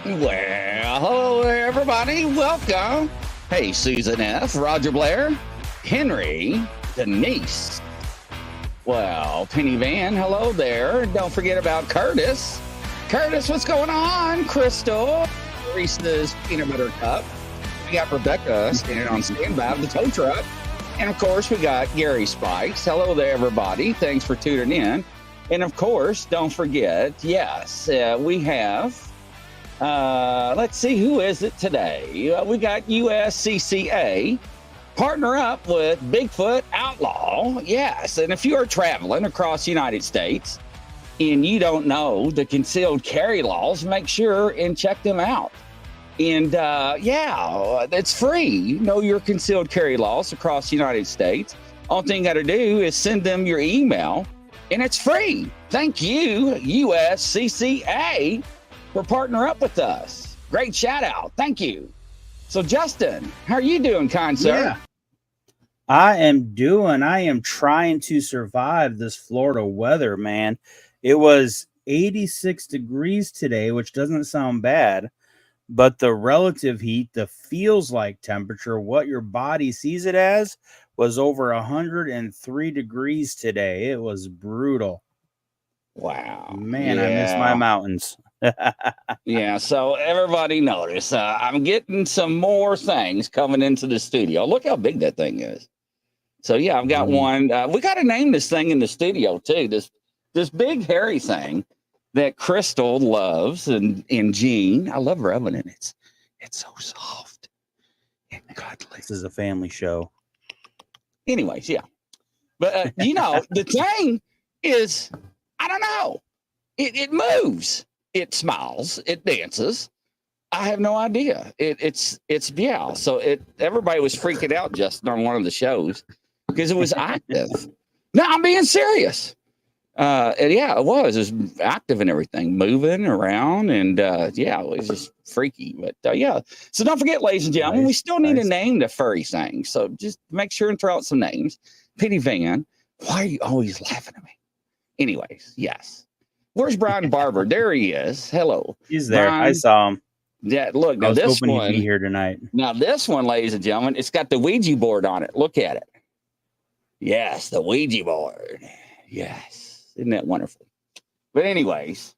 Well, hello there, everybody. Welcome. Hey, Susan F., Roger Blair, Henry, Denise. Well, Penny Van, hello there. Don't forget about Curtis. Curtis, what's going on? Crystal, Reese's Peanut Butter Cup. We got Rebecca standing on standby of the tow truck. And, of course, we got Gary Spikes. Hello there, everybody. Thanks for tuning in. And, of course, don't forget, yes, we have... let's see, who is it today? We got USCCA partner up with Bigfoot Outlaw. Yes, and if you are traveling across the United States and you don't know the concealed carry laws, make sure and check them out. And yeah, it's free. Know your concealed carry laws across the United States. All thing you got to do is send them your email, and it's free. Thank you, USCCA, for partnering up with us. Great shout out. Thank you. So, Justin, how are you doing, kind sir? Yeah. I am trying to survive this Florida weather, man. It was 86 degrees today, which doesn't sound bad, but the relative heat, the feels like temperature, what your body sees it as, was over 103 degrees today. It was brutal. Wow. Man, yeah. I miss my mountains. Yeah, so everybody notice I'm getting some more things coming into the studio. Look how big that thing is. So yeah, I've got one. We got to name this thing in the studio too. This big hairy thing that Crystal loves, and Jean. I love rubbing it. It's so soft and cuddly. This is a family show. Anyways, yeah, but you know the thing is, I don't know. It moves. It smiles, it dances. I have no idea. It's yeah. So everybody was freaking out just on one of the shows because it was active. No, I'm being serious. And yeah, it was active and everything, moving around, and yeah, it was just freaky. But yeah, so don't forget, ladies and gentlemen, we still need to name the furry thing. So just make sure and throw out some names. Penny Van, why are you always laughing at me? Anyways, yes. Where's Brian Barber? There he is. Hello. He's there. Brian. I saw him. Yeah, look, now this one. He'd be here tonight. Now this one, ladies and gentlemen, it's got the Ouija board on it. Look at it. Yes, the Ouija board. Yes. Isn't that wonderful? But anyways,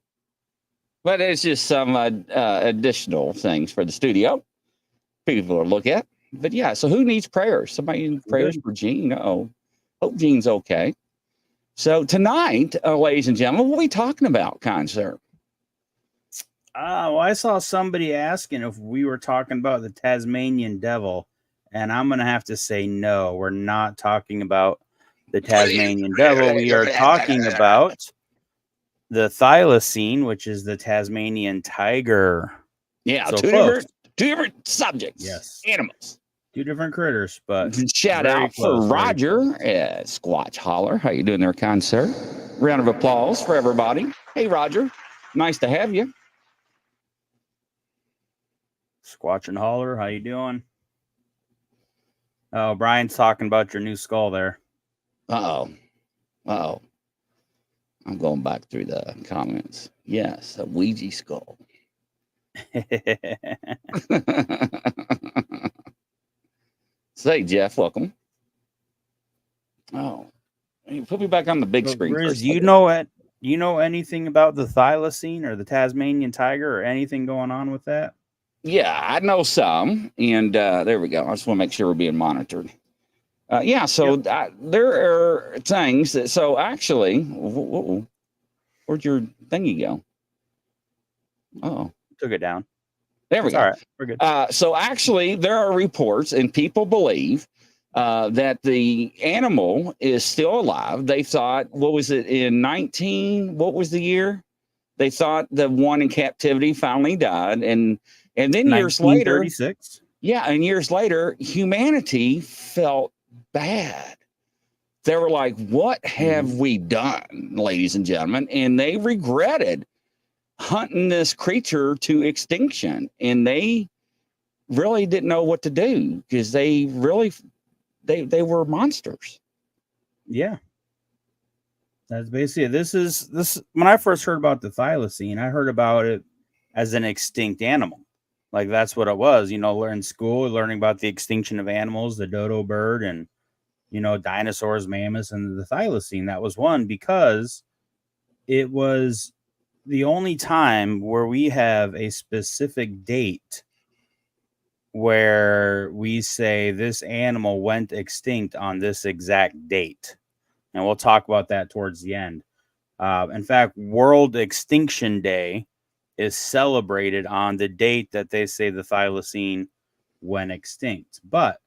it's just some additional things for the studio. People to look at. But yeah, so who needs prayers? Somebody needs prayers for Jean? Uh-oh. Hope Jean's okay. So tonight, ladies and gentlemen, what are we talking about, kind sir? Well, I saw somebody asking if we were talking about the Tasmanian devil, and I'm going to have to say no, we're not talking about the Tasmanian devil. We are talking about the thylacine, which is the Tasmanian tiger. Yeah, so two different subjects. Yes. Animals. Two different critters, but shout out for Roger at Squatch Holler. How you doing there, kind sir? Round of applause for everybody. Hey, Roger. Nice to have you. Squatch and Holler, how you doing? Oh, Brian's talking about your new skull there. Uh-oh. I'm going back through the comments. Yes, a Ouija skull. Say, Jeff, welcome. Oh, you put me back on the big screen. Riz, do you know it? You know anything about the thylacine or the Tasmanian tiger or anything going on with that? Yeah, I know some, and there we go. I just want to make sure we're being monitored. Yeah, so there are things that. So actually, where'd your thingy go? Oh, took it down. There we go. All right, we're good. So actually, there are reports, and people believe that the animal is still alive. They thought, what was it what was the year? They thought the one in captivity finally died, and then years later, and years later, humanity felt bad. They were like, "What have we done, ladies and gentlemen?" And they regretted hunting this creature to extinction, and they really didn't know what to do because they were monsters. Yeah, that's basically it. This when I first heard about the thylacine, I heard about it as an extinct animal. Like that's what it was, in school, learning about the extinction of animals, the dodo bird, and dinosaurs, mammoths, and the thylacine. That was one because it was the only time where we have a specific date where we say this animal went extinct on this exact date. And we'll talk about that towards the end. In fact, World Extinction Day is celebrated on the date that they say the thylacine went extinct. But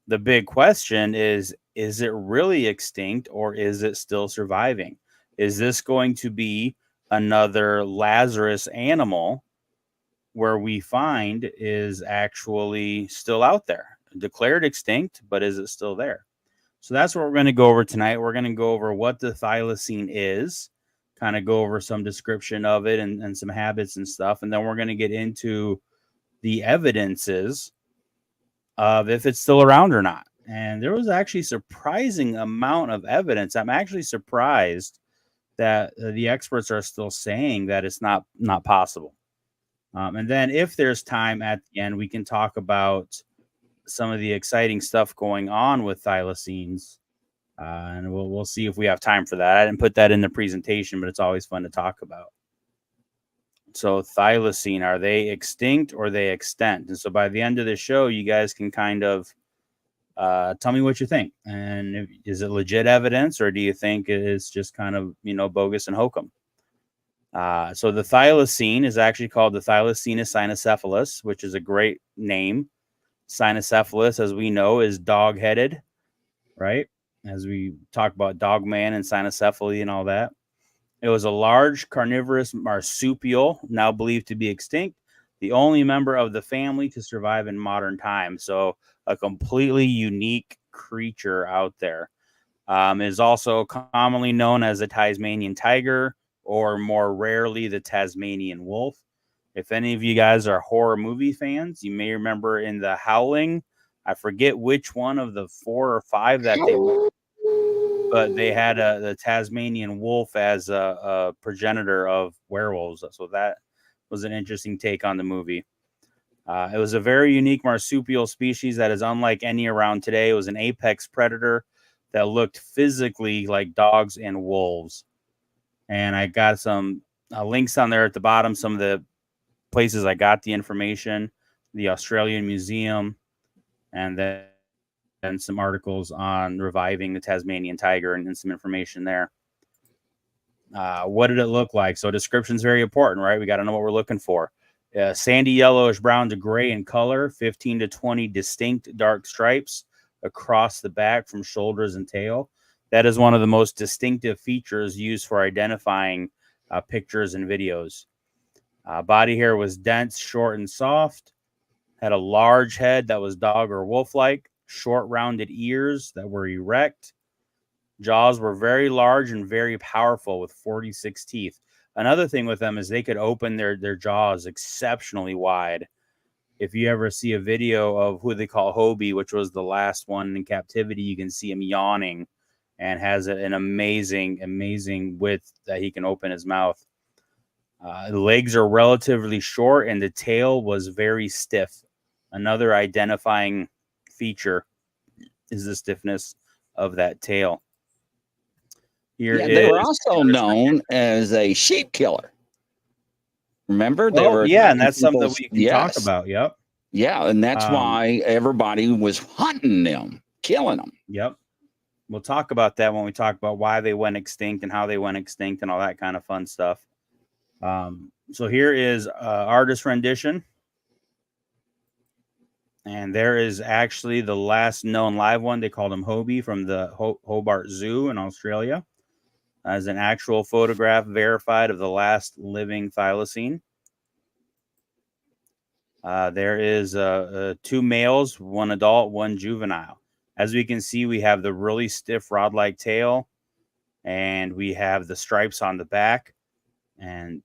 the big question is it really extinct or is it still surviving? Is this going to be another Lazarus animal where we find is actually still out there, declared extinct, but is it still there? So that's what we're going to go over tonight. We're going to go over what the thylacine is, kind of go over some description of it and some habits and stuff. And then we're going to get into the evidences of if it's still around or not. And there was actually surprising amount of evidence. I'm actually surprised that the experts are still saying that it's not possible. And then if there's time at the end, we can talk about some of the exciting stuff going on with thylacines. And we'll see if we have time for that. I didn't put that in the presentation, but it's always fun to talk about. So thylacine, are they extinct or they extant? And so by the end of the show, you guys can kind of tell me what you think. And is it legit evidence or do you think it's just kind of, bogus and hokum? So the thylacine is actually called the Thylacinus cynocephalus, which is a great name. Cynocephalus, as we know, is dog-headed, right? As we talk about dogman and cynocephaly and all that. It was a large carnivorous marsupial, now believed to be extinct, the only member of the family to survive in modern times. So a completely unique creature out there. Is also commonly known as the Tasmanian tiger, or more rarely, the Tasmanian wolf. If any of you guys are horror movie fans, you may remember in The Howling, I forget which one of the 4 or 5 that but they had the Tasmanian wolf as a progenitor of werewolves. So that was an interesting take on the movie. It was a very unique marsupial species that is unlike any around today. It was an apex predator that looked physically like dogs and wolves. And I got some links on there at the bottom, some of the places I got the information, the Australian Museum, and then some articles on reviving the Tasmanian tiger and some information there. What did it look like? So description is very important, right? We got to know what we're looking for. Sandy yellowish brown to gray in color, 15 to 20 distinct dark stripes across the back from shoulders and tail. That is one of the most distinctive features used for identifying pictures and videos. Body hair was dense, short, and soft. Had a large head that was dog or wolf-like. Short, rounded ears that were erect. Jaws were very large and very powerful with 46 teeth. Another thing with them is they could open their jaws exceptionally wide. If you ever see a video of who they call Hobie, which was the last one in captivity, you can see him yawning and has an amazing width that he can open his mouth. The legs are relatively short and the tail was very stiff. Another identifying feature is the stiffness of that tail. They were also known as a sheep killer. Remember? They were, and that's something that we can talk about. Yep. Yeah, and that's why everybody was hunting them, killing them. Yep. We'll talk about that when we talk about why they went extinct and how they went extinct and all that kind of fun stuff. So here is artist rendition. And there is actually the last known live one. They called him Hobie from the Hobart Zoo in Australia. As an actual photograph verified of the last living thylacine. There is 2 males, 1 adult, 1 juvenile. As we can see, we have the really stiff rod-like tail, and we have the stripes on the back, and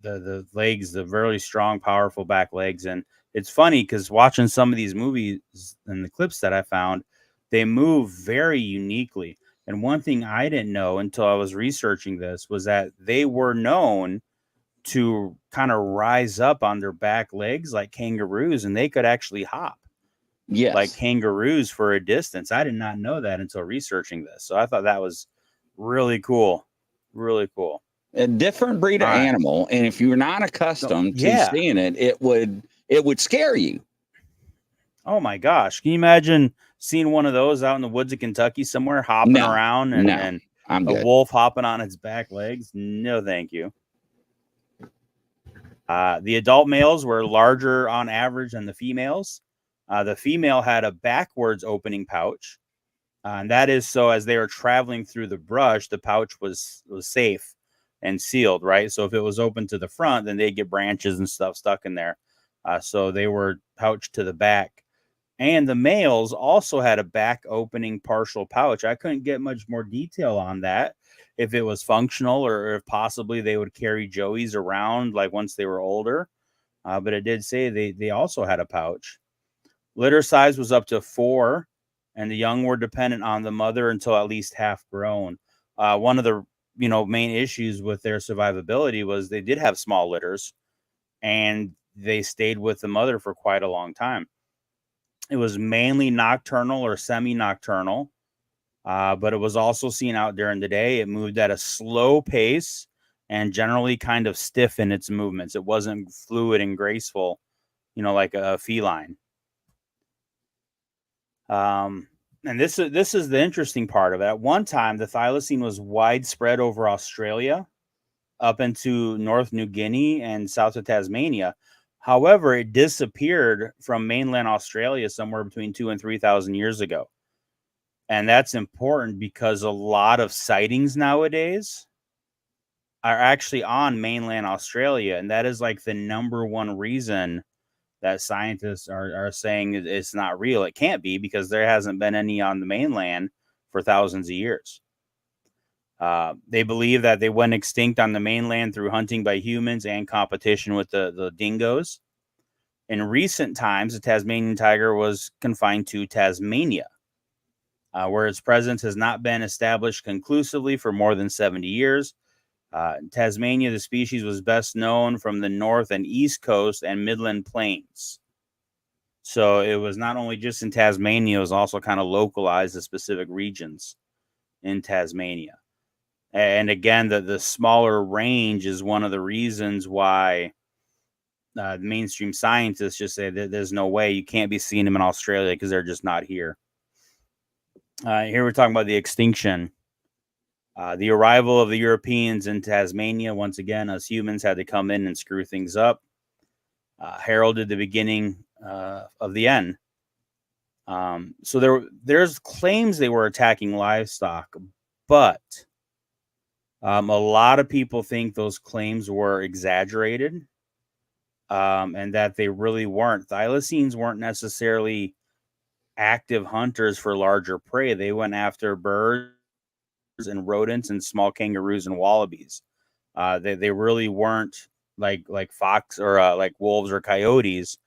the legs, the really strong, powerful back legs. And it's funny because watching some of these movies and the clips that I found, they move very uniquely. And one thing I didn't know until I was researching this was that they were known to kind of rise up on their back legs like kangaroos, and they could actually hop like Yes. kangaroos for a distance. I did not know that until researching this. So I thought that was really cool. Really cool. A different breed of All right. animal, and if you're not accustomed to yeah. seeing it, it would scare you. Oh my gosh. Can you imagine seeing one of those out in the woods of Kentucky somewhere hopping No, around no, and I'm a good. wolf hopping on its back legs? No, thank you. The adult males were larger on average than the females. The female had a backwards opening pouch. And that is so as they were traveling through the brush, the pouch was safe and sealed, right? So if it was open to the front, then they'd get branches and stuff stuck in there. So they were pouched to the back. And the males also had a back opening partial pouch. I couldn't get much more detail on that, if it was functional or if possibly they would carry joeys around like once they were older. But it did say they also had a pouch. Litter size was up to 4, and the young were dependent on the mother until at least half grown. One of the main issues with their survivability was they did have small litters, and they stayed with the mother for quite a long time. It was mainly nocturnal or semi-nocturnal, but it was also seen out during the day. It moved at a slow pace and generally kind of stiff in its movements. It wasn't fluid and graceful, like a feline. And this is the interesting part of it. At one time, the thylacine was widespread over Australia, up into North New Guinea and south of Tasmania. However, it disappeared from mainland Australia somewhere between 2,000 and 3,000 years ago. And that's important because a lot of sightings nowadays are actually on mainland Australia. And that is like the number one reason that scientists are saying it's not real. It can't be, because there hasn't been any on the mainland for thousands of years. They believe that they went extinct on the mainland through hunting by humans and competition with the dingoes. In recent times, the Tasmanian tiger was confined to Tasmania, where its presence has not been established conclusively for more than 70 years. In Tasmania, the species was best known from the north and east coast and midland plains. So it was not only just in Tasmania, it was also kind of localized to specific regions in Tasmania. And again, the smaller range is one of the reasons why the mainstream scientists just say that there's no way, you can't be seeing them in Australia because they're just not here. Here we're talking about the extinction. The arrival of the Europeans in Tasmania, once again, us humans had to come in and screw things up, heralded the beginning of the end. So there's claims they were attacking livestock, but a lot of people think those claims were exaggerated, and that they really weren't. Thylacines weren't necessarily active hunters for larger prey. They went after birds and rodents and small kangaroos and wallabies. They really weren't like fox or like wolves or coyotes,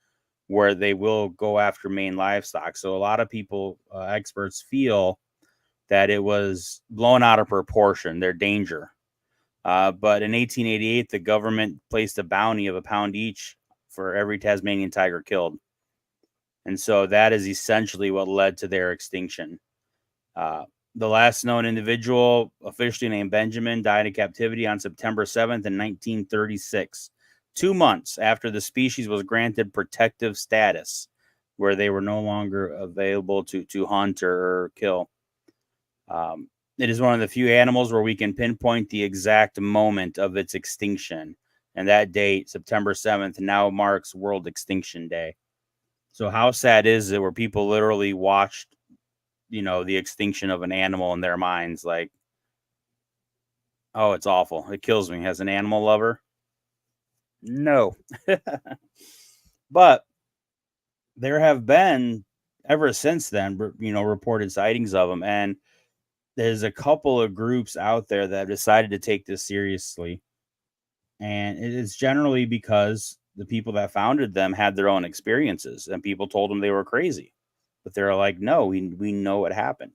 where they will go after main livestock. So a lot of people, experts, feel that it was blown out of proportion, their danger. But in 1888, the government placed a bounty of £1 each for every Tasmanian tiger killed. And so that is essentially what led to their extinction. The last known individual, officially named Benjamin, died in captivity on September 7th in 1936, 2 months after the species was granted protective status, where they were no longer available to hunt or kill. It is one of the few animals where we can pinpoint the exact moment of its extinction. And that date, September 7th, now marks World Extinction Day. So how sad is it where people literally watched, the extinction of an animal in their minds? Like, oh, it's awful. It kills me. As an animal lover, no. But there have been, ever since then, reported sightings of them. And there's a couple of groups out there that have decided to take this seriously. And it is generally because the people that founded them had their own experiences, and people told them they were crazy. But they're like, no, we know what happened.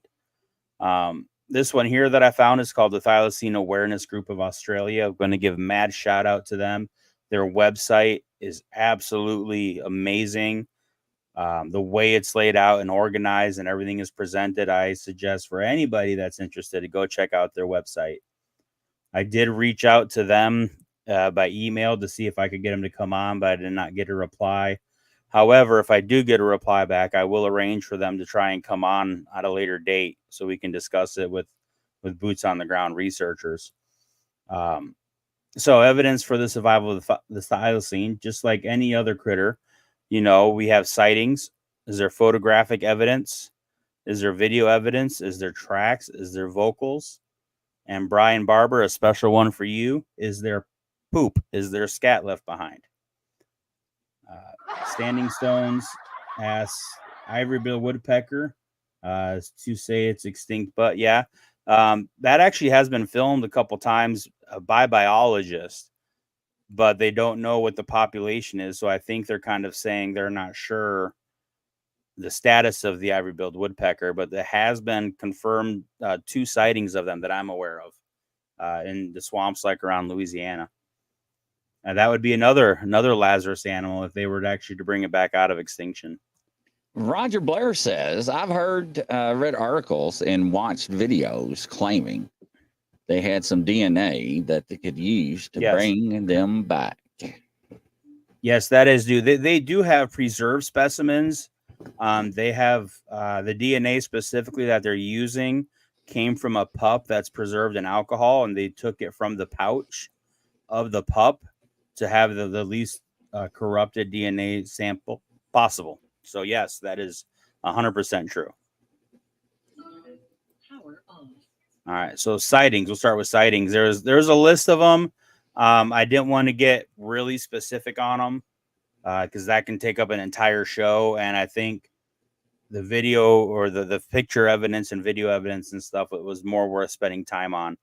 This one here that I found is called the Thylacine Awareness Group of Australia. I'm going to give mad shout out to them. Their website is absolutely amazing. The way it's laid out and organized and everything is presented, I suggest for anybody that's interested to go check out their website. I did reach out to them by email to see if I could get them to come on, but I did not get a reply. However, if I do get a reply back, I will arrange for them to try and come on at a later date so we can discuss it with boots on the ground researchers. So evidence for the survival of the thylacine, just like any other critter, we have sightings. Is there photographic evidence? Is there video evidence? Is there tracks? Is there vocals? And Brian Barber, a special one for you. Is there poop? Is there scat left behind? Standing stones asks ivory-billed woodpecker to say it's extinct, but yeah, that actually has been filmed a couple times by biologists, but they don't know what the population is. So I think they're kind of saying they're not sure the status of the ivory-billed woodpecker, but there has been confirmed 2 sightings of them that I'm aware of in the swamps like around Louisiana. And that would be another Lazarus animal if they were actually to bring it back out of extinction. Roger Blair says, I've read articles and watched videos claiming they had some DNA that they could use to bring them back. Yes, that is due. They do have preserved specimens. They have the DNA specifically that they're using came from a pup that's preserved in alcohol, and they took it from the pouch of the pup to have the least corrupted DNA sample possible. So yes, that is 100% true. All right, so sightings. We'll start with sightings. There's a list of them. I didn't want to get really specific on them because that can take up an entire show, and I think the video or the picture evidence and video evidence and stuff, it was more worth spending time on.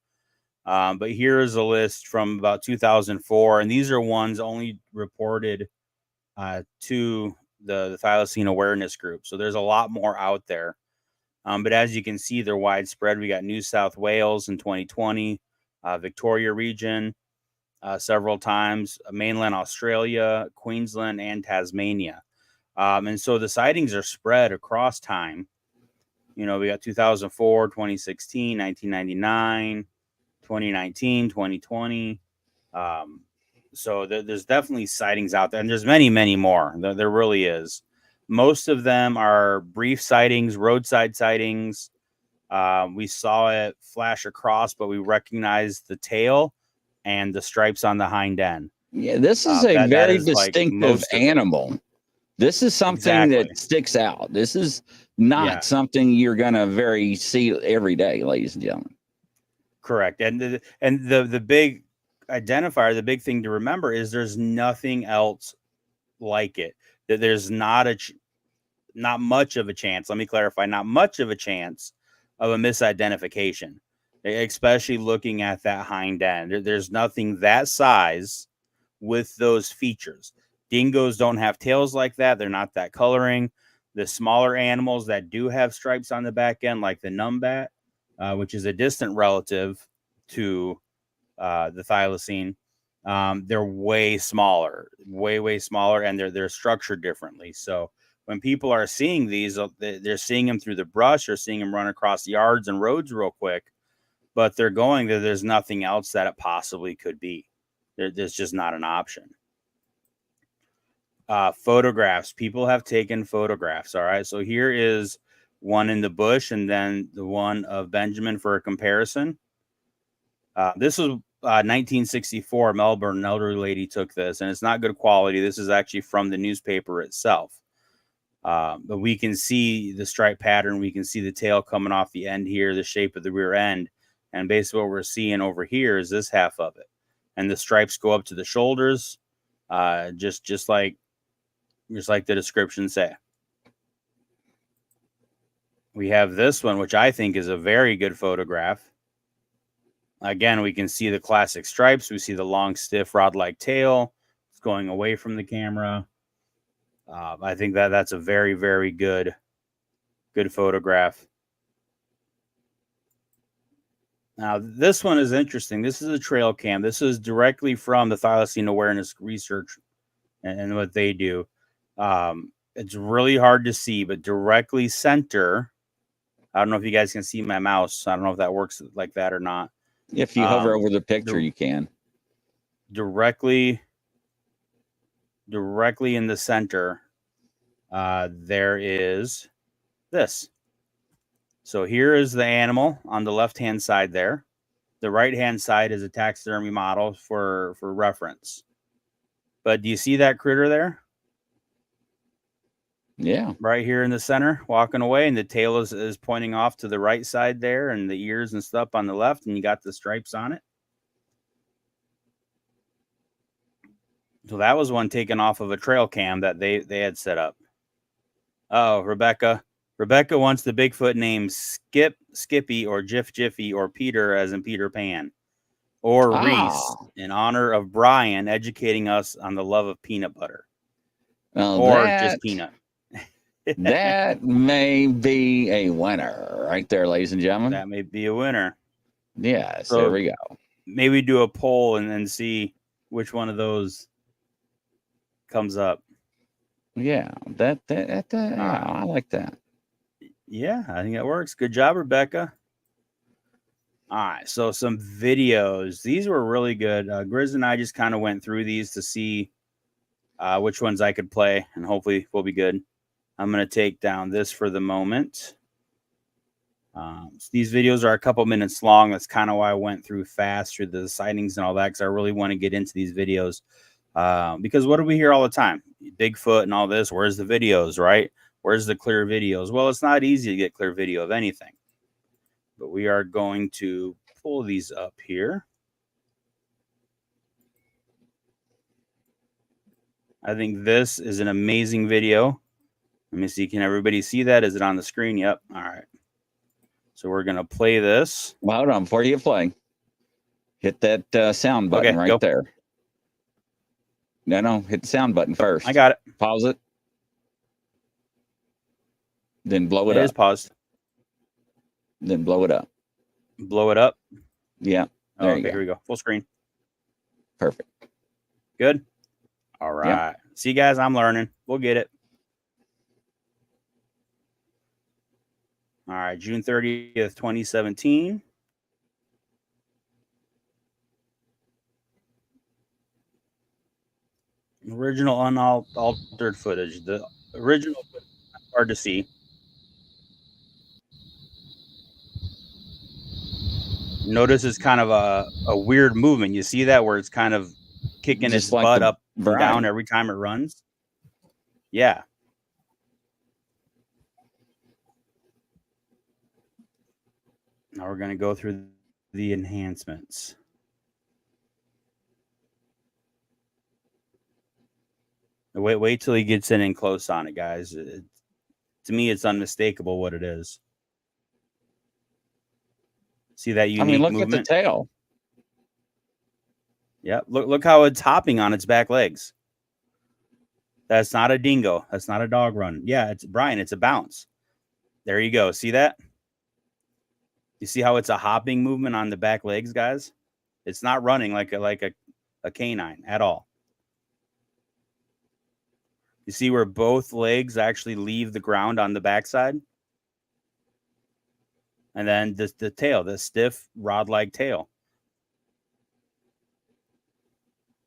But here is a list from about 2004, and these are ones only reported to the Thylacine Awareness Group. So there's a lot more out there. But as you can see, they're widespread. We got New South Wales in 2020, Victoria region several times, mainland Australia, Queensland, and Tasmania. And so the sightings are spread across time. We got 2004, 2016, 1999, 2019, 2020. So there's definitely sightings out there, and there's many, many more. There really is. Most of them are brief sightings, roadside sightings. We saw it flash across, but we recognized the tail and the stripes on the hind end. Yeah, this is a very distinctive animal. This is something that sticks out. This is not something you're going to see every day, ladies and gentlemen. Correct. And the big identifier, the big thing to remember is there's nothing else like it. That there's not much of a chance. Let me clarify, not much of a chance of a misidentification, especially looking at that hind end. There's nothing that size with those features. Dingoes don't have tails like that. They're not that coloring. The smaller animals that do have stripes on the back end, like the numbat, which is a distant relative to the thylacine, they're way smaller, way smaller, and they're structured differently. So when people are seeing these, they're seeing them through the brush or seeing them run across yards and roads real quick, but they're going that there's nothing else that it possibly could be. There's just not an option. Photographs. People have taken photographs. All right. So here is one in the bush and then the one of Benjamin for a comparison. This was 1964. Melbourne, an elderly lady took this, and it's not good quality. This is actually from the newspaper itself. But we can see the stripe pattern. We can see the tail coming off the end here, the shape of the rear end. And basically what we're seeing over here is this half of it. And the stripes go up to the shoulders, just like the description say. We have this one, which I think is a very good photograph. Again, we can see the classic stripes. We see the long, stiff, rod-like tail. It's going away from the camera. I think that's a very, very good photograph. Now, this one is interesting. This is a trail cam. This is directly from the Thylacine Awareness Research and what they do. It's really hard to see, but directly center. I don't know if you guys can see my mouse. I don't know if that works like that or not. If you hover over the picture, you can. Directly in the center, there is this. So here is the animal on the left-hand side there. The right-hand side is a taxidermy model for reference. But do you see that critter there? Yeah. Right here in the center, walking away, and the tail is pointing off to the right side there, and the ears and stuff on the left, and you got the stripes on it. So that was one taken off of a trail cam that they had set up. Oh, Rebecca wants the Bigfoot name Skip, Skippy, or Jiffy, or Peter, as in Peter Pan, or Reese, in honor of Brian educating us on the love of peanut butter, or just peanut. That may be a winner right there, ladies and gentlemen. That may be a winner. Yes, so there we go. Maybe do a poll and then see which one of those comes up. Yeah, I like that. Yeah, I think it works. Good job, Rebecca. All right, so some videos. These were really good. Grizz and I just kind of went through these to see which ones I could play, and hopefully we'll be good. I'm going to take down this for the moment. So these videos are a couple minutes long. That's kind of why I went through fast through the sightings and all that, because I really want to get into these videos. Because what do we hear all the time? Bigfoot and all this. Where's the videos, right? Where's the clear videos? Well, it's not easy to get clear video of anything. But we are going to pull these up here. I think this is an amazing video. Let me see. Can everybody see that? Is it on the screen? Yep. All right. So we're going to play this. Well, hold on. Before you play, hit that sound button right there. No. Hit the sound button first. I got it. Pause it. Then blow it up. It is paused. Then blow it up. Blow it up? Yeah. There you go. Here we go. Full screen. Perfect. Good? All right. Yep. See, guys, I'm learning. We'll get it. All right. June 30th, 2017. Original unaltered footage. The original footage is hard to see. Notice it's kind of a weird movement. You see that where it's kind of kicking its butt up and down every time it runs? Yeah. Now we're going to go through the enhancements. Wait till he gets in close on it, guys. To me, it's unmistakable what it is. See that unique movement? Look at the tail. Yeah, look how it's hopping on its back legs. That's not a dingo. That's not a dog run. Yeah, it's Brian. It's a bounce. There you go. See that? You see how it's a hopping movement on the back legs, guys? It's not running like a canine at all. You see where both legs actually leave the ground on the backside? And then the tail, the stiff rod-like tail.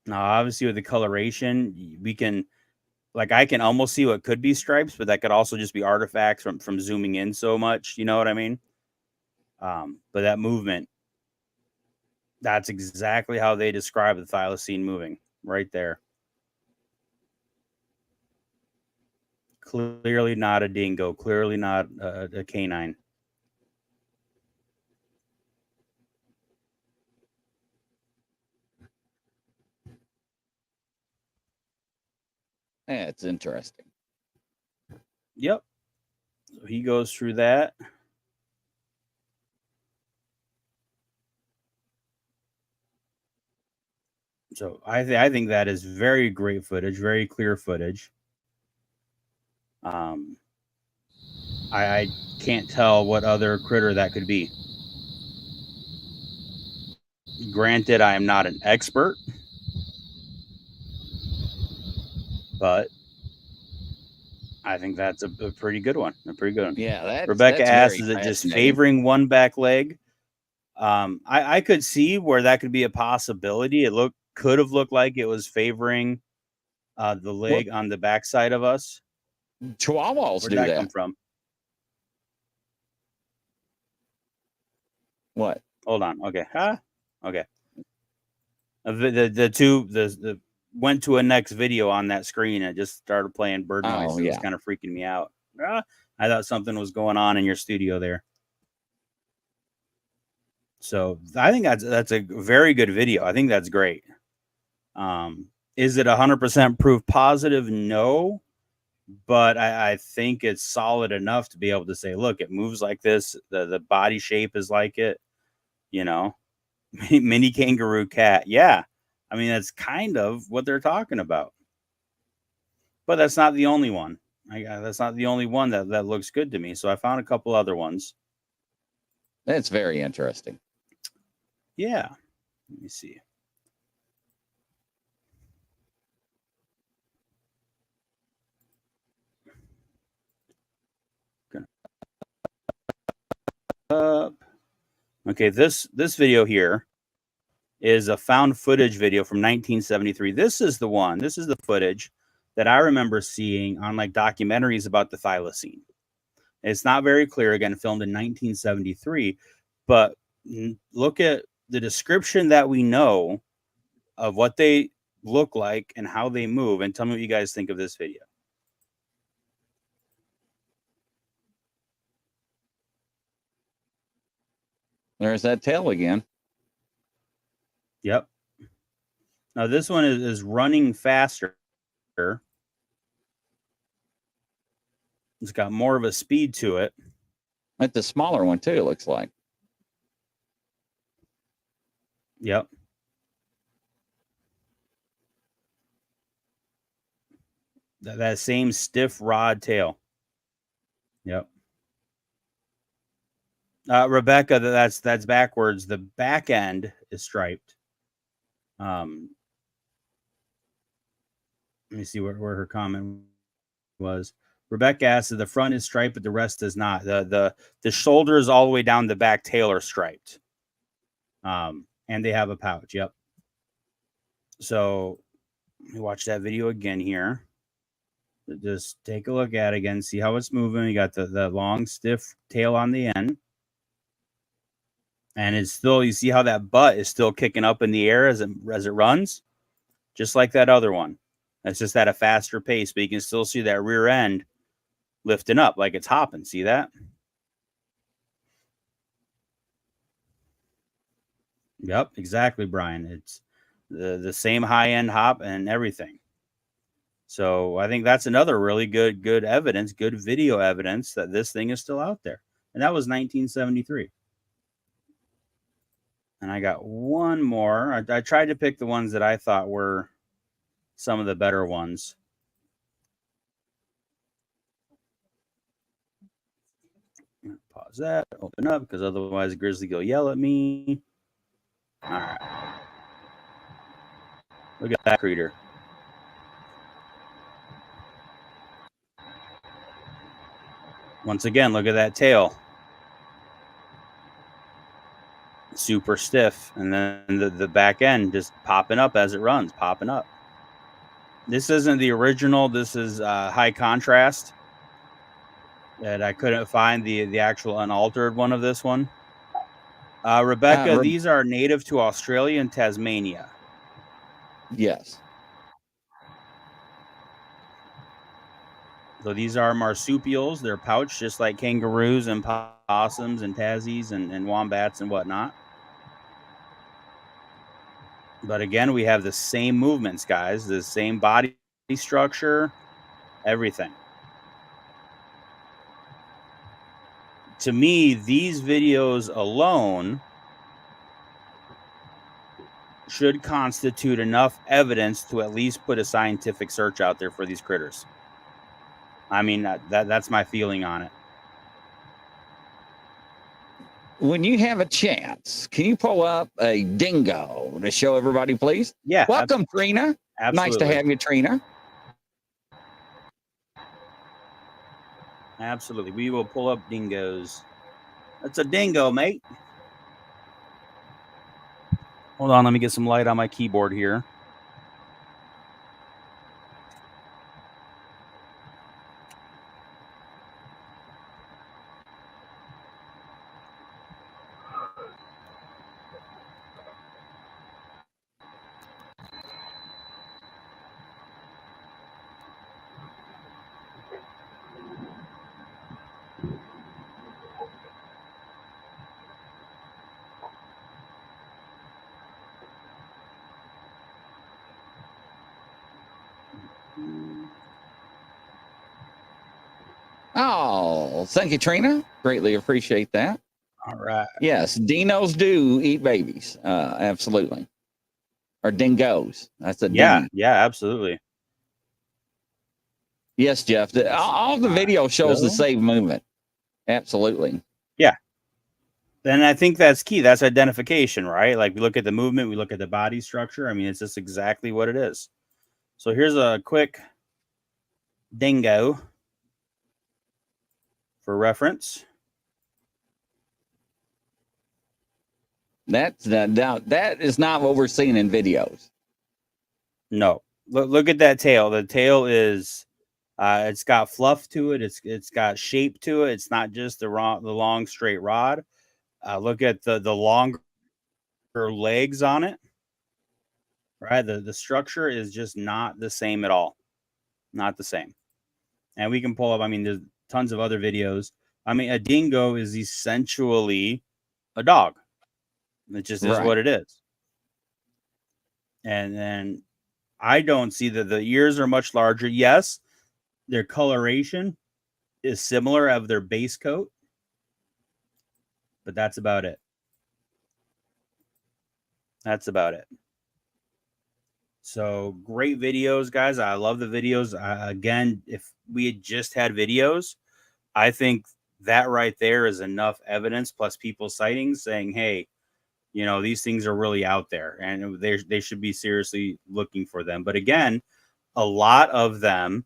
Now, obviously, with the coloration, we can, I can almost see what could be stripes, but that could also just be artifacts from zooming in so much. You know what I mean? But that movement, that's exactly how they describe the thylacine moving right there. Clearly not a dingo. Clearly not a canine. Yeah, it's interesting. Yep. So he goes through that. So I think that is very great footage, very clear footage. I can't tell what other critter that could be. Granted, I am not an expert, but I think that's a pretty good one. A pretty good one. Yeah, Rebecca that's asks, very is it just fascinating. favoring one back leg? I could see where that could be a possibility. It could have looked like it was favoring the leg on the backside of us. Chihuahuas Where'd do that that. come from? What? Hold on. Okay. Okay. The went to a next video on that screen and it just started playing bird noise. Oh, It was yeah. kind of freaking me out. I thought something was going on in your studio there. So I think that's a very good video. I think that's great. Is it 100% proof positive? No, but I think it's solid enough to be able to say, look, it moves like this. The body shape is like it, you know, mini kangaroo cat. Yeah. I mean, that's kind of what they're talking about, but that's not the only one. That's not the only one that looks good to me. So I found a couple other ones. That's very interesting. Yeah. Let me see. Okay, this video here is a found footage video from 1973. This is the one. This is the footage that I remember seeing on like documentaries about the thylacine. It's not very clear. Again, filmed in 1973, but look at the description that we know of what they look like and how they move, and tell me what you guys think of this video. There's that tail again. Yep. Now this one is running faster. It's got more of a speed to it. Like the smaller one too, it looks like. Yep. That same stiff rod tail. Yep. Rebecca, that's backwards. The back end is striped. Let me see where her comment was. Rebecca asked if the front is striped, but the rest is not. The shoulders all the way down the back tail are striped. And they have a pouch. Yep. So let me watch that video again here. Just take a look at it again, see how it's moving. You got the long, stiff tail on the end. And it's still, you see how that butt is still kicking up in the air as it runs, just like that other one. That's just at a faster pace, but you can still see that rear end lifting up like it's hopping. See that? Yep, exactly, Brian. It's the same high end hop and everything. So I think that's another really good evidence, good video evidence that this thing is still out there. And that was 1973. And I got one more. I tried to pick the ones that I thought were some of the better ones. Pause that, open up, because otherwise Grizzly will yell at me. All right. Look at that creature. Once again, look at that tail. Super stiff. And then the back end just popping up as it runs, popping up. This isn't the original. This is high contrast. That I couldn't find the actual unaltered one of this one. Rebecca, these are native to Australia and Tasmania. Yes. So these are marsupials. They're pouched just like kangaroos and possums and tassies and wombats and whatnot. But again, we have the same movements, guys. The same body structure, everything. To me, these videos alone should constitute enough evidence to at least put a scientific search out there for these critters. I mean, that's my feeling on it. when you have a chance, can you pull up a dingo to show everybody, please? Yeah. Welcome, Trina. Absolutely. Nice to have you, Trina. Absolutely. We will pull up dingoes. That's a dingo, mate. Hold on. Let me get some light on my keyboard here. Oh, thank you, Trina. Greatly appreciate that. All right. Yes, dinos do eat babies. Absolutely. Or dingoes. That's a ding. Yeah, absolutely. Yes, Jeff. All the video shows the same movement. Absolutely. Yeah. And I think that's key. That's identification, right? Like we look at the movement, we look at the body structure. I mean, it's just exactly what it is. So here's a quick dingo for reference. That is not what we're seeing in videos. No. Look at that tail. The tail is it's got fluff to it. It's got shape to it. It's not just the long straight rod. Look at the longer legs on it. Right? The structure is just not the same at all. Not the same. And we can pull up, I mean, there's tons of other videos. I mean, a dingo is essentially a dog. It just is what it is. And then I don't see that the ears are much larger. Yes, their coloration is similar of their base coat, but that's about it. That's about it. So great videos, guys. I love the videos. Again, if we had just had videos, I think that right there is enough evidence, plus people's sightings saying, hey, you know, these things are really out there and they should be seriously looking for them. But again, a lot of them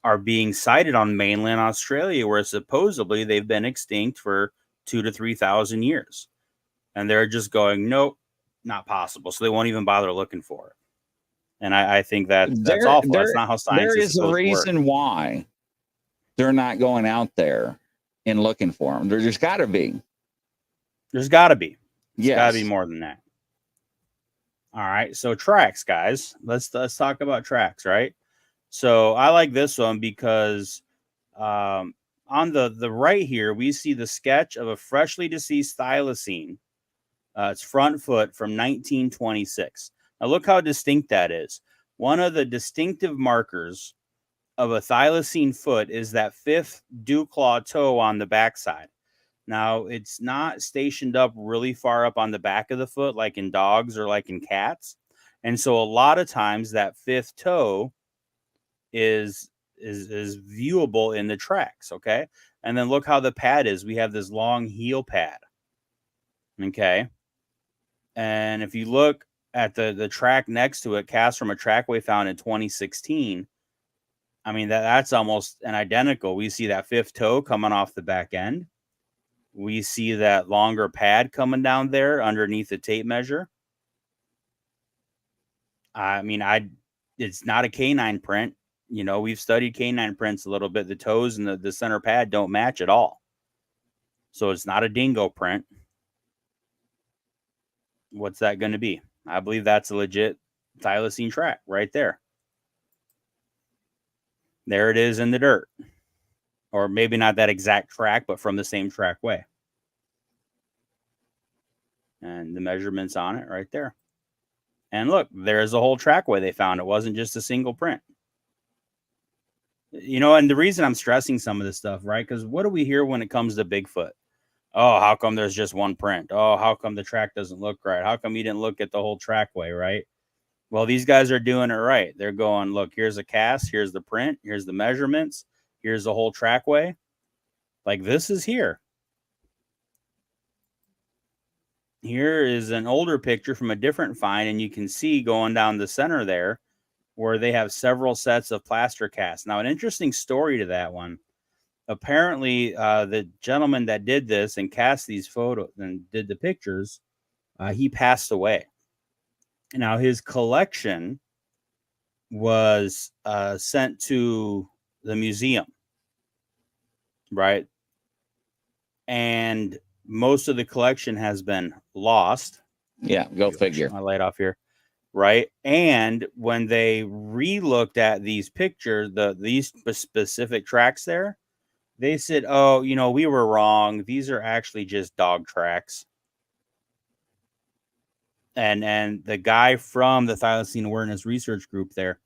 are being sighted on mainland Australia, where supposedly they've been extinct for 2,000 to 3,000 years. And they're just going, nope, not possible. So they won't even bother looking for it. And I think that's awful. That's not how science is supposed to work. There is a reason why they're not going out there and looking for them. There's got to be. There's got to be. Yes. Got to be more than that. All right. So tracks, guys. Let's talk about tracks, right? So I like this one because on the right here, we see the sketch of a freshly deceased thylacine. It's front foot from 1926. Now look how distinct that is. One of the distinctive markers of a thylacine foot is that fifth dew claw toe on the backside. Now, it's not stationed up really far up on the back of the foot like in dogs or like in cats. And so a lot of times that fifth toe is viewable in the tracks, okay? And then look how the pad is. We have this long heel pad, okay? And if you look at the track next to it, cast from a trackway found in 2016, I mean, that's almost an identical. We see that fifth toe coming off the back end. We see that longer pad coming down there underneath the tape measure. I mean, it's not a canine print. You know, we've studied canine prints a little bit. The toes and the center pad don't match at all. So it's not a dingo print. What's that going to be? I believe that's a legit thylacine track right there. There it is in the dirt. Or maybe not that exact track, but from the same trackway. And the measurements on it right there. And look, there's a whole trackway they found. It wasn't just a single print. You know, and the reason I'm stressing some of this stuff, right? Because what do we hear when it comes to Bigfoot? Oh, how come there's just one print? Oh, how come the track doesn't look right? How come you didn't look at the whole trackway, right? Well, these guys are doing it right. They're going, look, here's a cast, here's the print, here's the measurements, here's the whole trackway. Like, this is here. Here is an older picture from a different find, and you can see going down the center there where they have several sets of plaster casts. Now, an interesting story to that one. Apparently, the gentleman that did this and cast these photos and did the pictures, he passed away. Now, his collection was sent to the museum, right? And most of the collection has been lost. Yeah, go figure. My light off here, right? And when they re-looked at these pictures, these specific tracks there, they said, "Oh, we were wrong. These are actually just dog tracks." And the guy from the Thylacine Awareness Research Group there,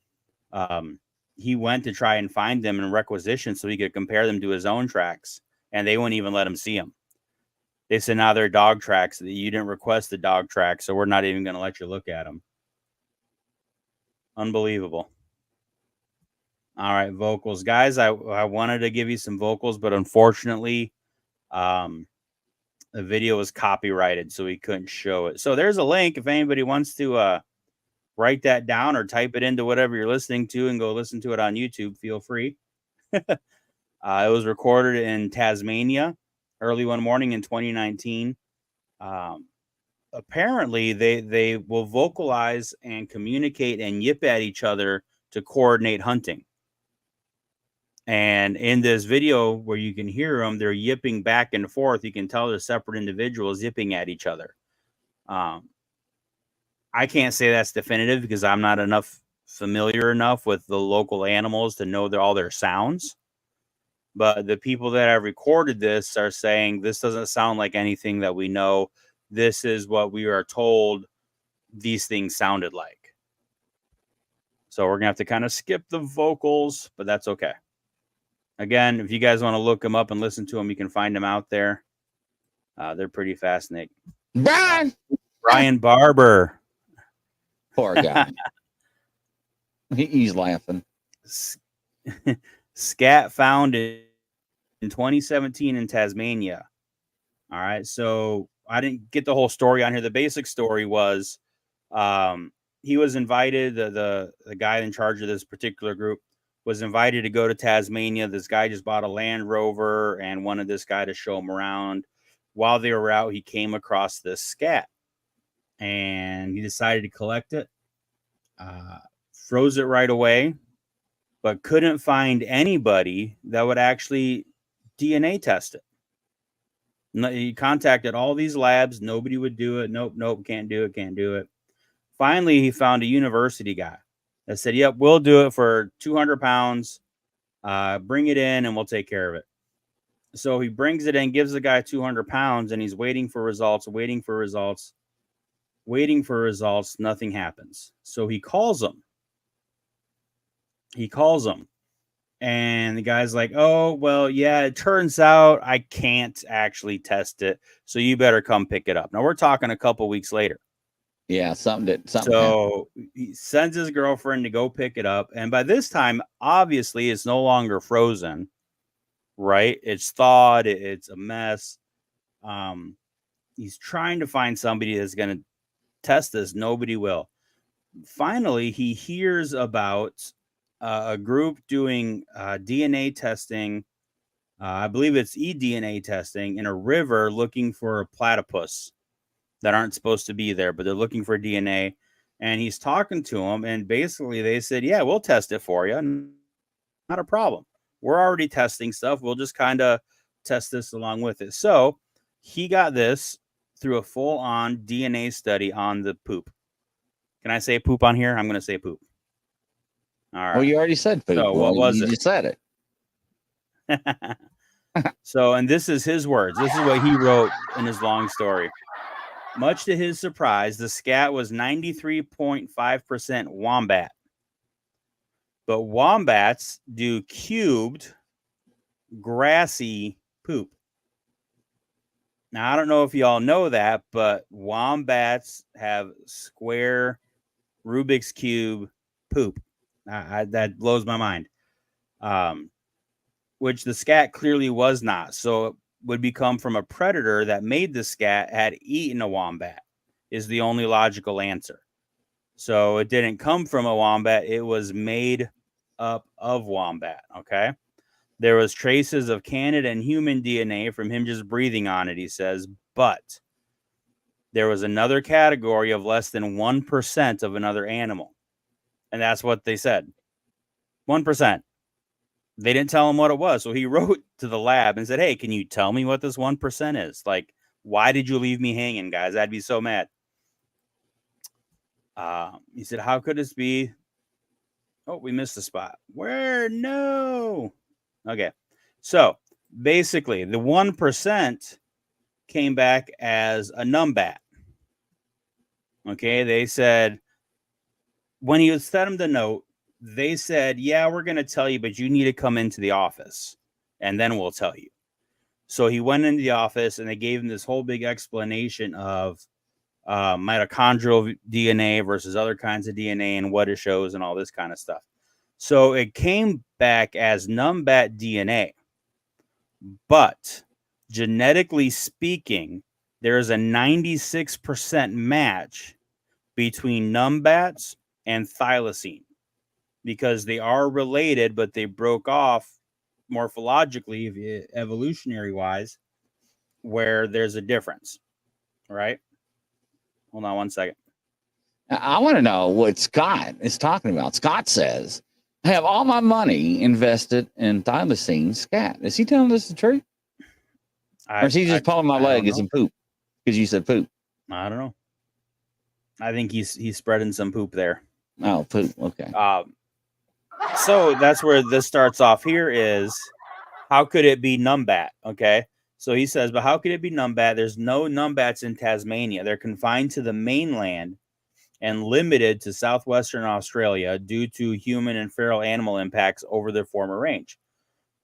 he went to try and find them in requisition so he could compare them to his own tracks, and they wouldn't even let him see them. They said, "Now they're dog tracks. You didn't request the dog tracks, so we're not even going to let you look at them." Unbelievable. All right, vocals, guys. I wanted to give you some vocals, but unfortunately, the video was copyrighted, so we couldn't show it. So there's a link if anybody wants to write that down or type it into whatever you're listening to and go listen to it on YouTube. Feel free. It was recorded in Tasmania early one morning in 2019. Apparently, they will vocalize and communicate and yip at each other to coordinate hunting. And in this video where you can hear them, they're yipping back and forth. You can tell they're separate individuals yipping at each other. I can't say that's definitive because I'm not familiar enough with the local animals to know all their sounds. But the people that have recorded this are saying this doesn't sound like anything that we know. This is what we are told these things sounded like. So we're going to have to kind of skip the vocals, but that's okay. Again, if you guys want to look them up and listen to them, you can find them out there. They're pretty fascinating. Brian Barber. Poor guy. He's laughing. Scat found it in 2017 in Tasmania. All right. So I didn't get the whole story on here. The basic story was he was invited, the guy in charge of this particular group was invited to go to Tasmania. This guy just bought a Land Rover and wanted this guy to show him around. While they were out, he came across this scat and he decided to collect it, froze it right away, but couldn't find anybody that would actually DNA test it. He contacted all these labs. Nobody would do it. Nope, can't do it. Finally, he found a university guy that said, "Yep, we'll do it for 200 pounds. Bring it in and we'll take care of it." So he brings it in, gives the guy 200 pounds, and he's waiting for results. Nothing happens. So he calls him. And the guy's like, "Oh, well, yeah, it turns out I can't actually test it. So you better come pick it up." Now we're talking a couple weeks later. Yeah, something so happened. He sends his girlfriend to go pick it up. And by this time, obviously, it's no longer frozen, right? It's thawed. It's a mess. He's trying to find somebody that's going to test this. Nobody will. Finally, he hears about a group doing DNA testing. I believe it's eDNA testing in a river looking for a platypus that aren't supposed to be there, but they're looking for DNA. And he's talking to them, and basically they said, "Yeah, we'll test it for you. Not a problem. We're already testing stuff. We'll just kind of test this along with it." So he got this through a full-on DNA study on the poop. Can I say poop on here? I'm going to say poop. All right. Well, you already said poop. So what was it? You just said it. So, and this is his words. This is what he wrote in his long story. Much to his surprise, the scat was 93.5% wombat. But wombats do cubed, grassy poop. Now, I don't know if y'all know that, but wombats have square Rubik's Cube poop. That blows my mind. Which the scat clearly was not. So would become from a predator that made the scat had eaten a wombat, is the only logical answer. So it didn't come from a wombat. It was made up of wombat. Okay. There was traces of canid and human DNA from him just breathing on it, he says, but there was another category of less than 1% of another animal. And that's what they said. 1%. They didn't tell him what it was. So he wrote to the lab and said, hey, can you tell me what this 1% is? Like, why did you leave me hanging, guys? I'd be so mad. He said, how could this be? Oh, we missed the spot. Where? No. Okay. So basically, the 1% came back as a numbat. Okay. They said, when he sent him the note, they said, yeah, we're going to tell you, but you need to come into the office and then we'll tell you. So he went into the office and they gave him this whole big explanation of mitochondrial DNA versus other kinds of DNA and what it shows and all this kind of stuff. So it came back as numbat DNA, but genetically speaking, there is a 96% match between numbats and thylacine because they are related, but they broke off morphologically, evolutionary wise, where there's a difference, right? Hold on one second. I want to know what Scott is talking about. Scott says, I have all my money invested in thylacine scat. Is he telling us the truth? Or is he just pulling my leg as some poop? Because you said poop. I don't know. I think he's spreading some poop there. Oh, poop. Okay. So that's where this starts off here is, how could it be numbat? Okay. So he says, but how could it be numbat? There's no numbats in Tasmania. They're confined to the mainland and limited to southwestern Australia due to human and feral animal impacts over their former range.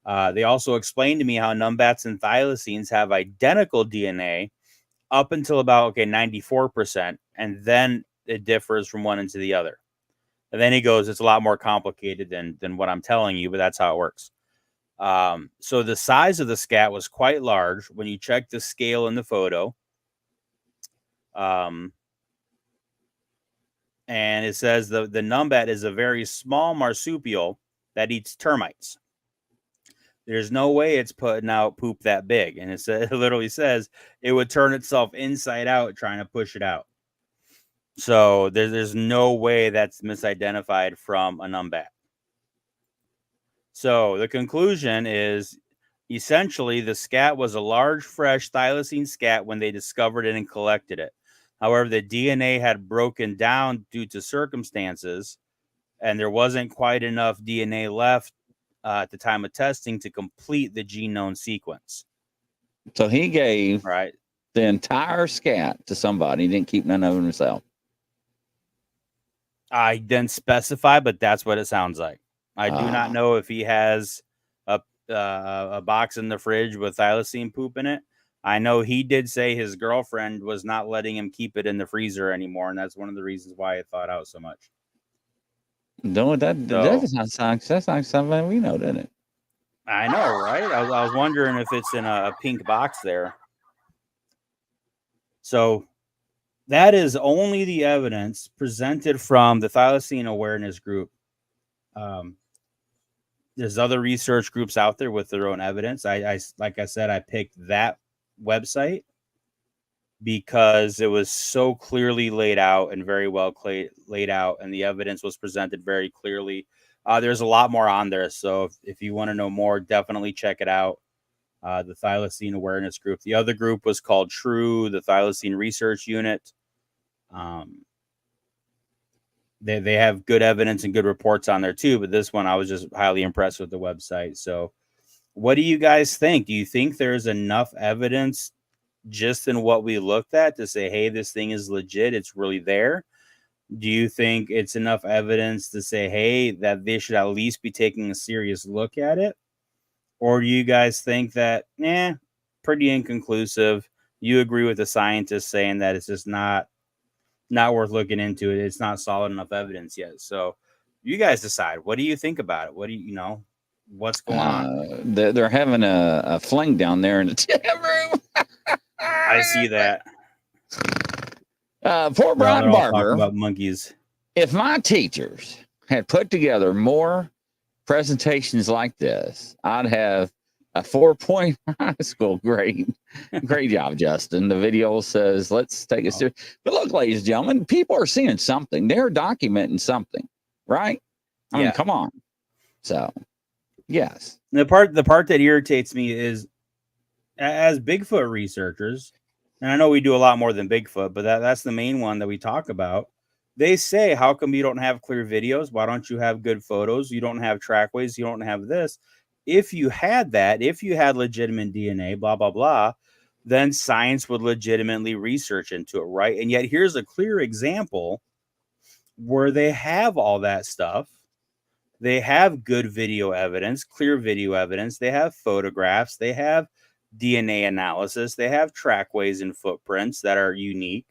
They also explained to me how numbats and thylacines have identical DNA up until about 94%, and then it differs from one into the other. And then he goes, it's a lot more complicated than what I'm telling you, but that's how it works. So the size of the scat was quite large when you check the scale in the photo. And it says the numbat is a very small marsupial that eats termites. There's no way it's putting out poop that big. And it literally says it would turn itself inside out trying to push it out. So there's no way that's misidentified from a numbat. So the conclusion is essentially the scat was a large, fresh thylacine scat when they discovered it and collected it. However, the DNA had broken down due to circumstances, and there wasn't quite enough DNA left at the time of testing to complete the genome sequence. So he gave the entire scat to somebody. He didn't keep none of it himself. I didn't specify, but that's what it sounds like. I do not know if he has a box in the fridge with thylacine poop in it. I know he did say his girlfriend was not letting him keep it in the freezer anymore, and that's one of the reasons why it thawed out so much. No, that doesn't sound like something we know, doesn't it? I know, right? I was wondering if it's in a pink box there. So that is only the evidence presented from the Thylacine Awareness Group. There's other research groups out there with their own evidence. I like I said, I picked that website because it was so clearly laid out and very well laid out, and the evidence was presented very clearly. There's a lot more on there, so if you want to know more, definitely check it out. The Thylacine Awareness Group. The other group was called TRUE, the Thylacine Research Unit. They have good evidence and good reports on there too, but this one I was just highly impressed with the website. So what do you guys think? Do you think there's enough evidence just in what we looked at to say, hey, this thing is legit, it's really there? Do you think it's enough evidence to say, hey, that they should at least be taking a serious look at it? Or do you guys think that, pretty inconclusive? You agree with the scientists saying that it's just not worth looking into it. It's not solid enough evidence yet. So you guys decide. What do you think about it? What do you know? What's going on? They're having a fling down there in the chat room. I see that. Poor They're Brian all Barber. talking about monkeys. If my teachers had put together more presentations like this, I'd have a 4.0 high school grade. Great job, Justin. The video says, let's take it serious. But look, ladies and gentlemen, people are seeing something. They're documenting something, right? I mean, come on. So, yes. The part that irritates me is, as Bigfoot researchers, and I know we do a lot more than Bigfoot, but that's the main one that we talk about. They say, how come you don't have clear videos? Why don't you have good photos? You don't have trackways. You don't have this. If you had that, if you had legitimate DNA, blah, blah, blah, then science would legitimately research into it, right? And yet here's a clear example where they have all that stuff. They have good video evidence, clear video evidence. They have photographs. They have DNA analysis. They have trackways and footprints that are unique,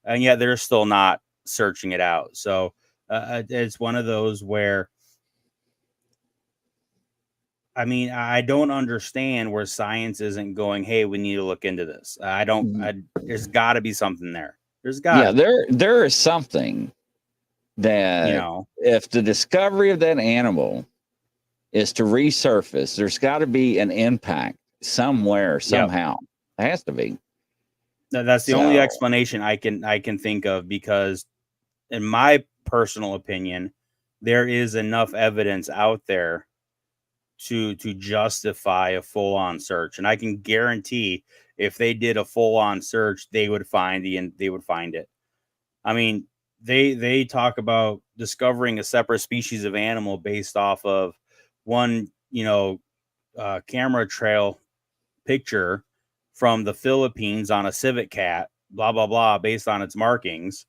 and yet they're still not searching it out. So it's one of those where, I mean, I don't understand where science isn't going, hey, we need to look into this. There's got to be something there. There is something that, if the discovery of that animal is to resurface, there's got to be an impact somewhere, somehow. It has to be. That's the only explanation I can think of, because in my personal opinion, there is enough evidence out there to justify a full-on search. And I can guarantee if they did a full-on search, they would find it. I mean, they talk about discovering a separate species of animal based off of one, camera trail picture from the Philippines on a civet cat, blah, blah, blah, based on its markings.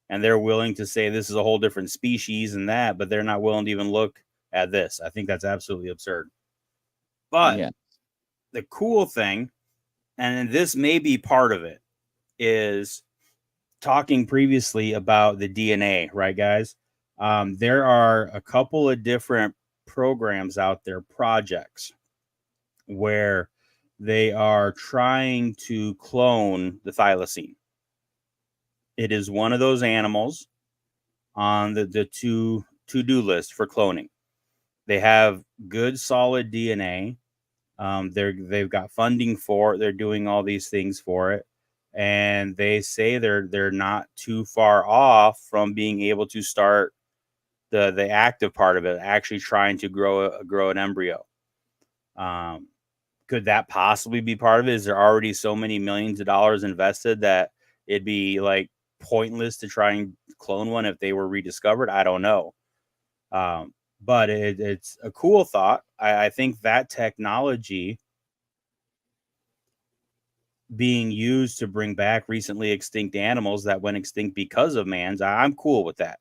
And they're willing to say this is a whole different species and that, but they're not willing to even look at this. I think that's absolutely absurd. But the cool thing, and this may be part of it, is talking previously about the DNA, right, guys? There are a couple of different programs out there, projects, where they are trying to clone the thylacine. It is one of those animals on the to-do list for cloning. They have good, solid DNA. They've got funding for it. They're doing all these things for it. And they say they're not too far off from being able to start the active part of it, actually trying to grow an embryo. Could that possibly be part of it? Is there already so many millions of dollars invested that it'd be like pointless to try and clone one if they were rediscovered? I don't know. But it's a cool thought. I think that technology being used to bring back recently extinct animals that went extinct because of man's, I'm cool with that.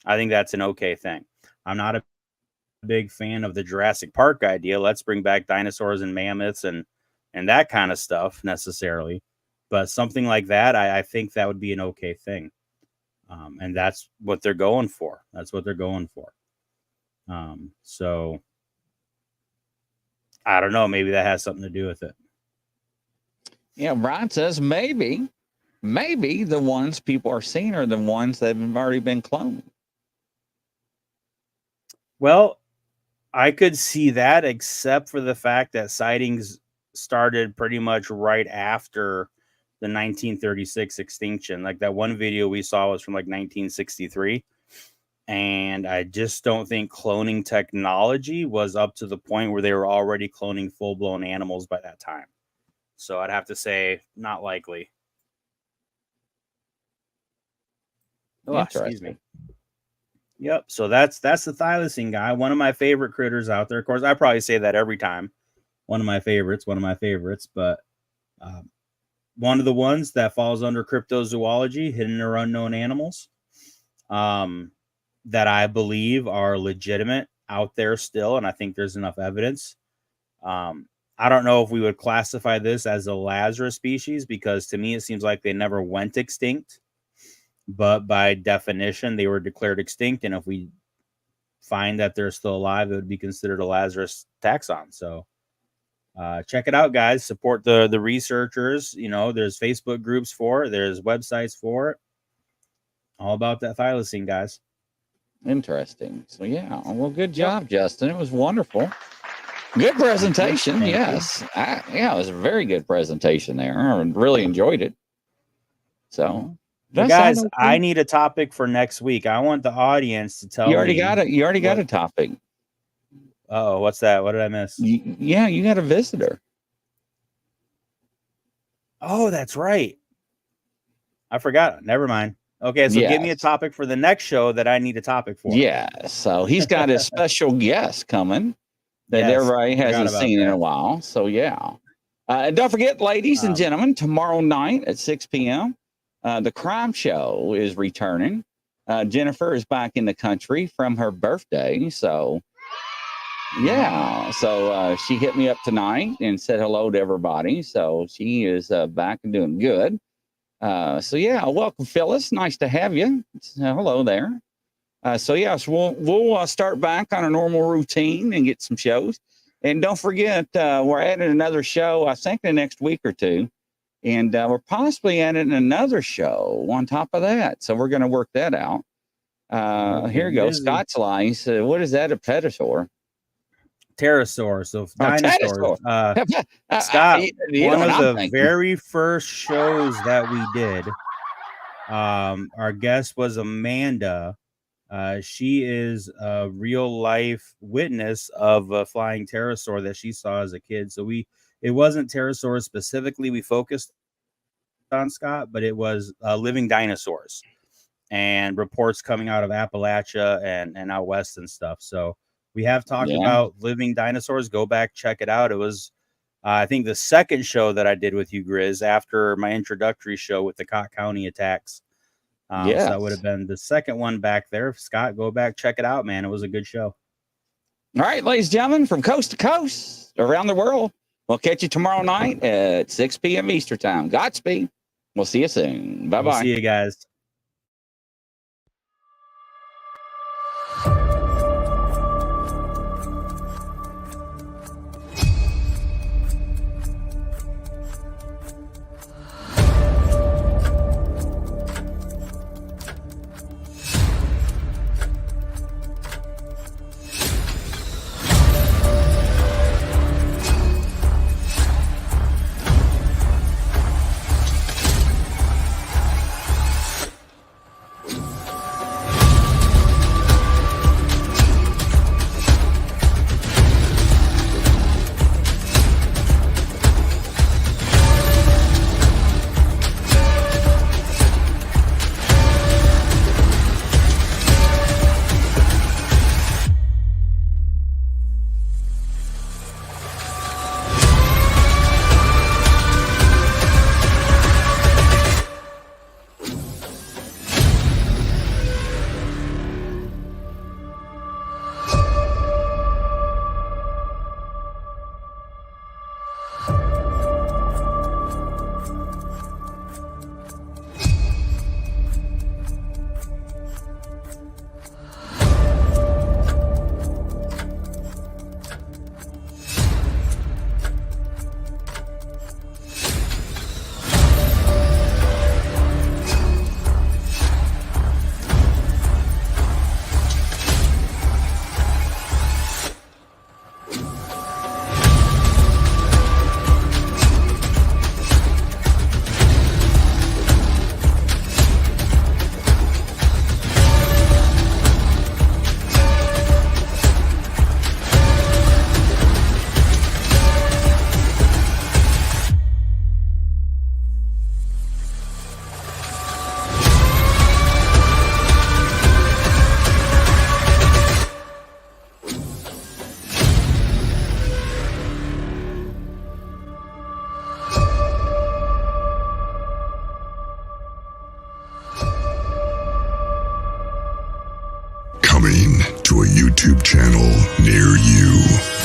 I think that's an okay thing. I'm not a big fan of the Jurassic Park idea. Let's bring back dinosaurs and mammoths and that kind of stuff necessarily. But something like that, I think that would be an okay thing. And that's what they're going for. So I don't know. Maybe that has something to do with it. Yeah, Brian says maybe the ones people are seeing are the ones that have already been cloned. Well, I could see that, except for the fact that sightings started pretty much right after the 1936 extinction. Like that one video we saw was from like 1963. And I just don't think cloning technology was up to the point where they were already cloning full-blown animals by that time. So I'd have to say not likely. Oh, excuse me. Yep. So that's the thylacine guy. One of my favorite critters out there. Of course, I probably say that every time. One of my favorites. But one of the ones that falls under cryptozoology, hidden or unknown animals, that I believe are legitimate out there still. And I think there's enough evidence. I don't know if we would classify this as a Lazarus species, because to me, it seems like they never went extinct. But by definition, they were declared extinct. And if we find that they're still alive, it would be considered a Lazarus taxon. So check it out, guys. Support the researchers. You know, there's Facebook groups for it. There's websites for it. All about that thylacine, guys. Interesting. So, yeah. Well, good job, Justin. It was wonderful. Good presentation. Yes. Yeah, it was a very good presentation there. I really enjoyed it. So, guys, I need a topic for next week. I want the audience to tell me. You already got a topic. Oh, what's that? What did I miss? Yeah, you got a visitor. Oh, that's right. I forgot. Never mind. Okay, so give me a topic for the next show that I need a topic for. Yeah, so he's got a special guest coming that everybody hasn't seen in a while. So, yeah. And don't forget, ladies and gentlemen, tomorrow night at 6 p.m., the crime show is returning. Jennifer is back in the country from her birthday. So, yeah. So she hit me up tonight and said hello to everybody. So she is back and doing good. So, yeah, welcome, Phyllis. Nice to have you. Hello there. So we'll start back on a normal routine and get some shows. And don't forget, we're adding another show, I think, the next week or two. And we're possibly adding another show on top of that. So we're going to work that out. Here we go. Scott's line. So what is that, a pterosaur? Pterosaur. So dinosaurs. Scott, one of the very first shows that we did, our guest was Amanda. She is a real life witness of a flying pterosaur that she saw as a kid. So it wasn't pterosaurs specifically we focused on, Scott, but it was living dinosaurs and reports coming out of Appalachia and out west and stuff. So we have talked about living dinosaurs. Go back, check it out. It was, I think, the second show that I did with you, Grizz, after my introductory show with the Cott County attacks. So that would have been the second one back there. Scott, go back, check it out, man. It was a good show. All right, ladies and gentlemen, from coast to coast, around the world, we'll catch you tomorrow night at 6 p.m. Eastern time. Godspeed. We'll see you soon. Bye-bye. We'll see you guys. Coming to a YouTube channel near you.